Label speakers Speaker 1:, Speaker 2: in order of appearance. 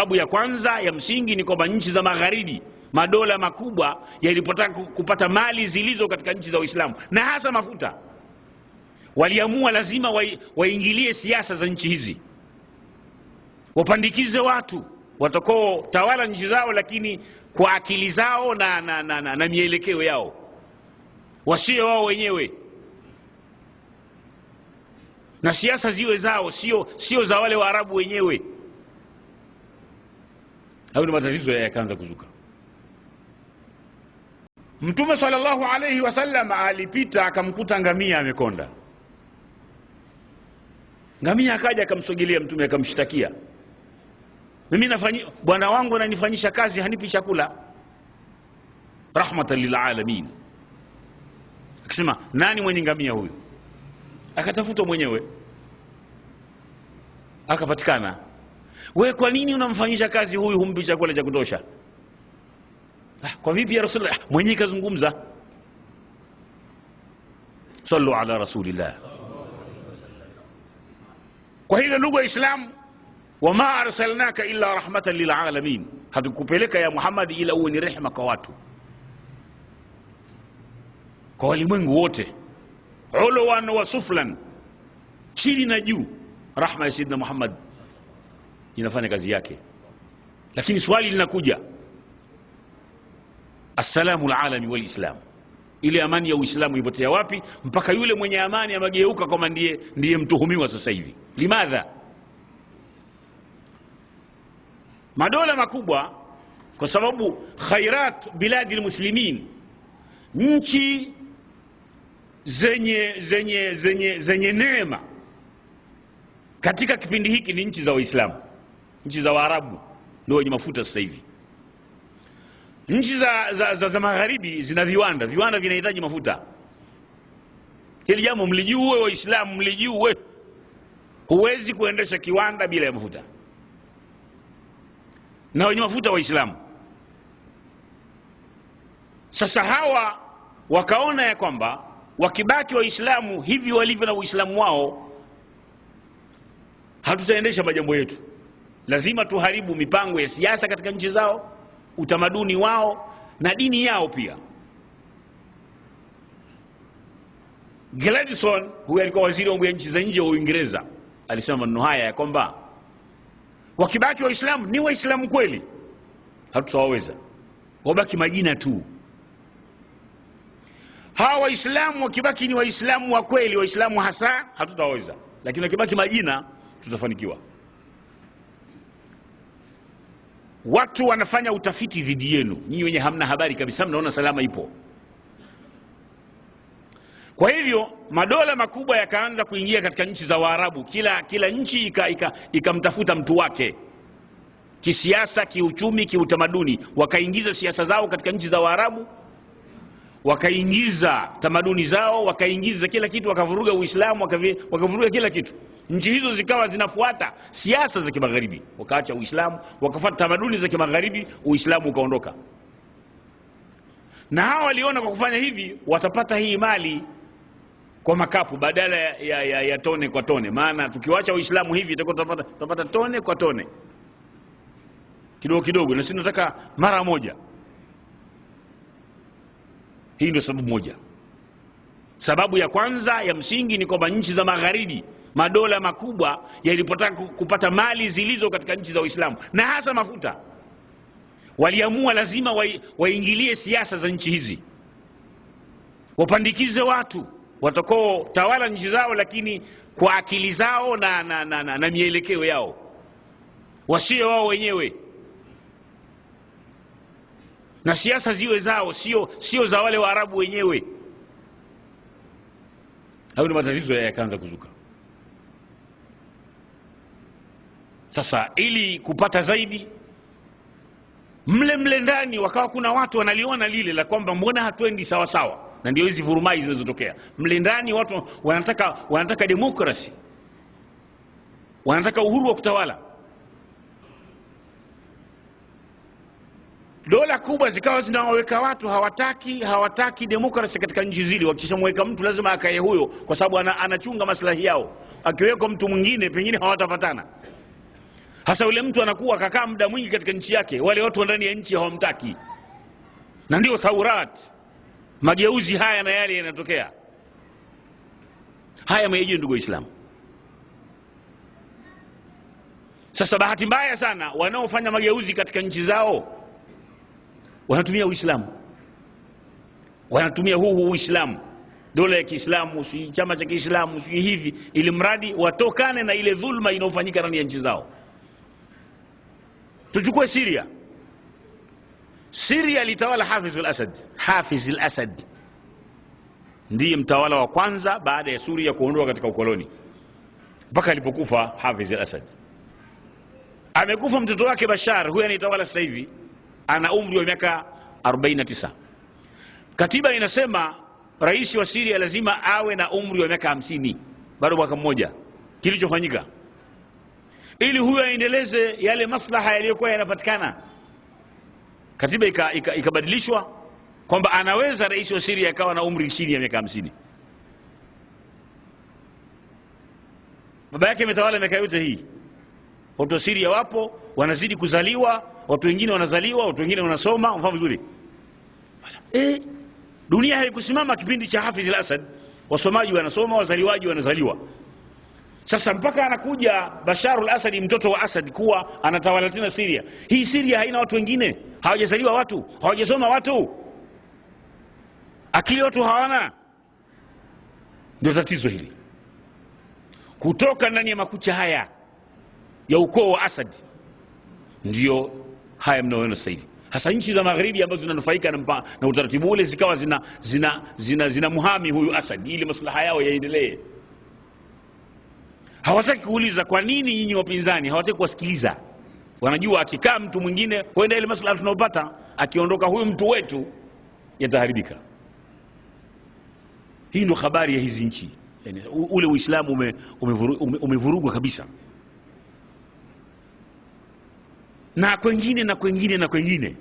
Speaker 1: Sababu ya kwanza ya msingi ni kwamba nchi za magharibi, madola makubwa yalipotaka kupata mali zilizo katika nchi za Uislamu na hasa mafuta, waliamua lazima waingilie siasa za nchi hizi, wapandikize watu watakao tawala nchi zao, lakini kwa akili zao na mielekeo yao, wasio wao wenyewe, na siasa ziwe zao, sio za wale Waarabu wenyewe. Hayo ni matatizo yakaanza kuzuka. Mtume sallallahu alayhi wasallam alipita akamkuta ngamia amekonda. Ngamia akaja akamsogelea Mtume akamshtakia, mimi bwana wangu ananifanyisha kazi, hanipi chakula, rahmatan lil alamin. Akasema, nani mwenye ngamia huyu? Akatafuta mwenyewe akapatikana. Wewe kwa nini unamfanyisha kazi huyu, humpi chakula cha kutosha? Kwa vipi ya Rasulullah? Mwenyewe kazungumza. Sallu ala rasulillah. Kwa hivyo ndugu Waislamu, wama arsalnaka illa rahmatan lil alamin, hatukupeleka ya Muhammad ila uwe ni rehema kwa watu, kwa walimwengu wote, ulwan wa suflan, chini na juu. Rahma ya Sayyidina Muhammad inafanya kazi yake. Lakini swali linakuja, assalamu alalami wal islam, ile amani ya Uislamu ipotea wapi mpaka yule mwenye amani amegeuka kama ndiye mtuhumiwa sasa hivi? Limadha? Madola makubwa, kwa sababu khairat biladi almuslimin, nchi zenye neema katika kipindi hiki ni nchi za Waislamu. Nchi za Waarabu ndio wenye mafuta sasa hivi. Nchi za magharibi zina viwanda vinahitaji mafuta. Hili jambo mlijue Waislamu, mlijue. Huwezi kuendesha kiwanda bila ya mafuta, na wenye mafuta Waislamu. Sasa hawa wakaona ya kwamba wakibaki Waislamu hivi walivyo na Uislamu wao, hatutaendesha majambo yetu. Lazima tuharibu mipango ya siasa katika nchi zao, utamaduni wao na dini yao pia. Gladstone, huyu alikuwa waziri wa mambo ya nchi za nje wa Uingereza, alisema maneno haya ya kwamba wakibaki Waislamu ni Waislamu kweli, hatutawaweza, wabaki majina tu. Hawa Waislamu wakibaki ni Waislamu wa kweli, Waislamu hasa, hatutawaweza, lakini wakibaki majina tutafanikiwa. Watu wanafanya utafiti dhidi yenu, nyinyi wenye hamna habari kabisa, mnaona salama ipo. Kwa hivyo madola makubwa yakaanza kuingia katika nchi za Waarabu. Kila nchi ikamtafuta mtu wake, kisiasa, kiuchumi, kiutamaduni. Wakaingiza siasa zao katika nchi za Waarabu, wakaingiza tamaduni zao, wakaingiza kila kitu, wakavuruga Uislamu, wakavuruga kila kitu. Nchi hizo zikawa zinafuata siasa za kimagharibi, wakaacha Uislamu, wakafuata tamaduni za kimagharibi, Uislamu ukaondoka. Na hawa waliona kwa kufanya hivi watapata hii mali kwa makapu badala ya tone kwa tone. Maana tukiwacha Uislamu hivi itakuwa tutapata tone kwa tone, kidogo kidogo, na sisi tunataka mara moja. Hii ndio sababu moja. Sababu ya kwanza ya msingi ni kwamba nchi za magharibi, madola makubwa yalipotaka kupata mali zilizo katika nchi za Uislamu na hasa mafuta, waliamua lazima waingilie siasa za nchi hizi, wapandikize watu watakao tawala nchi zao, lakini kwa akili zao na mielekeo yao, wasio wao wenyewe, na siasa ziwe zao, sio za wale Waarabu wenyewe. Hayo ni matatizo yakaanza kuzuka. Sasa ili kupata zaidi, mle ndani wakawa kuna watu wanaliona lile la kwamba mbona hatuendi sawa sawa, na ndio hizi vurumai zinazotokea mle ndani. Watu wanataka demokrasi, wanataka uhuru wa kutawala. Dola kubwa zikawa zinawaweka watu hawataki demokrasi katika nchi zile. Wakishamweka mtu lazima akae huyo, kwa sababu anachunga maslahi yao. Akiweka mtu mwingine pengine hawatapatana. Hasa ule mtu anakuwa kakaa muda mwingi katika nchi yake, wale watu ndani ya nchi hawamtaki, na ndio thaurat, mageuzi haya na yale yanatokea. Haya mwenyewe ndugu Waislamu. Sasa bahati mbaya sana, wanaofanya mageuzi katika nchi zao wanatumia Uislamu, wanatumia huu Uislamu, dola ya Kiislamu, si chama cha Kiislamu, si hivi, ili mradi watokane na ile dhulma inayofanyika ndani ya nchi zao. Tuchukue Syria. Syria litawala Hafidh al-Assad. Hafidh al-Assad ndiye mtawala wa kwanza baada ya Suria kuondoka katika ukoloni, mpaka alipokufa Hafidh al-Assad. Amekufa mtoto wake Bashar, huyu anayetawala sasa hivi, ana umri wa miaka 49. Katiba inasema rais wa Syria lazima awe na umri wa miaka 50, bado mwaka mmoja. Kilichofanyika ili huyu aendeleze yale maslaha yaliyokuwa yanapatikana, katiba ikabadilishwa kwamba anaweza rais wa Syria akawa na umri chini ya miaka 50. Baba yake ametawala miaka yote hii. Watu wa Syria wapo, wanazidi kuzaliwa, watu wengine wanazaliwa, watu wengine wanasoma, mfano vizuri. Dunia haikusimama kipindi cha Hafidh al-Assad, wasomaji wanasoma, wazaliwaji wanazaliwa. Sasa mpaka anakuja Bashar al-Assad, mtoto wa Assad, kuwa anatawala tena Syria. Hii Syria haina watu wengine, hawajazaliwa watu, hawajasoma watu, akili watu hawana. Ndio tatizo hili. Kutoka ndani ya makucha haya ya ukoo wa Assad ndio haya mnaoona sasa hivi. Hasa nchi za magharibi ambazo zinanufaika na utaratibu ule zikawa zina muhami huyu Assad ili maslaha yao yaendelee. Hawataki kuuliza kwa nini nyinyi wapinzani, hawataki kuwasikiliza. Wanajua akikaa mtu mwingine huenda ile maslaha tunayopata, akiondoka huyu mtu wetu yataharibika. Hii ndio habari ya hizi nchi. Yani, ule Uislamu umevurugwa kabisa. Na kwengine na kwengine na kwengine.